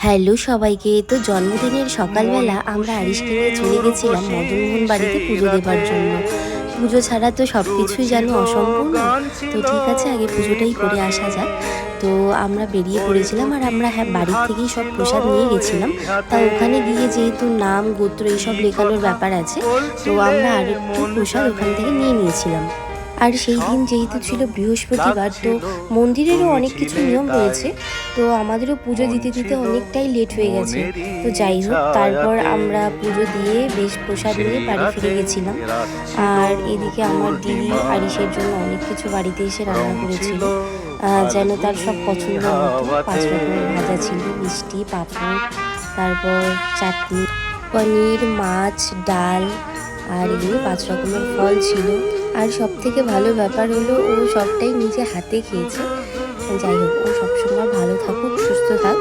Hello সবাইকে। তো জন্মদিনের সকালবেলা আমরা আরিশকে নিয়ে চলে গেছিলাম মদনমোহন বাড়িতে পুজো দেবার জন্য। পুজো ছাড়া তো সব কিছুই যেন অসম্পূর্ণ। তো ঠিক আছে, আগে পুজোটাই করে আসা যাক। তো আমরা বেরিয়ে পড়েছিলাম, আর আমরা বাড়ির থেকেই সব প্রসাদ নিয়ে গেছিলাম। তা ওখানে গিয়ে যেহেতু নাম গোত্র এইসব লেখানোর ব্যাপার আছে, তো আমরা আরেকটু প্রসাদ ওখান থেকে নিয়ে নিয়েছিলাম। আর সেই দিন যেহেতু ছিল বৃহস্পতিবার, তো মন্দিরেরও অনেক কিছু নিয়ম রয়েছে। তো আমাদেরও পুজো দিতে দিতে অনেকটাই লেট হয়ে গেছে। তো যাই হোক, তারপর আমরা পুজো দিয়ে বেশ প্রসাদ নিয়ে বাড়ি ফিরে গেছিলাম। আর এদিকে আমার দিদি আরিশের জন্য অনেক কিছু বাড়িতে এসে রান্না করেছিল, যেন তার সব পছন্দ মতো। 5 রকমের ভাজা ছিল, মিষ্টি, পাঁপড়, তারপর চাটনি, পনির, মাছ, ডাল, আর এগুলো 5 রকমের ফল ছিল। আর সব থেকে ভালো ব্যাপার হলো, ও সবটাই নিজে হাতে খেয়েছে। যাই হোক, ও সবসময় ভালো থাকুক, সুস্থ থাক।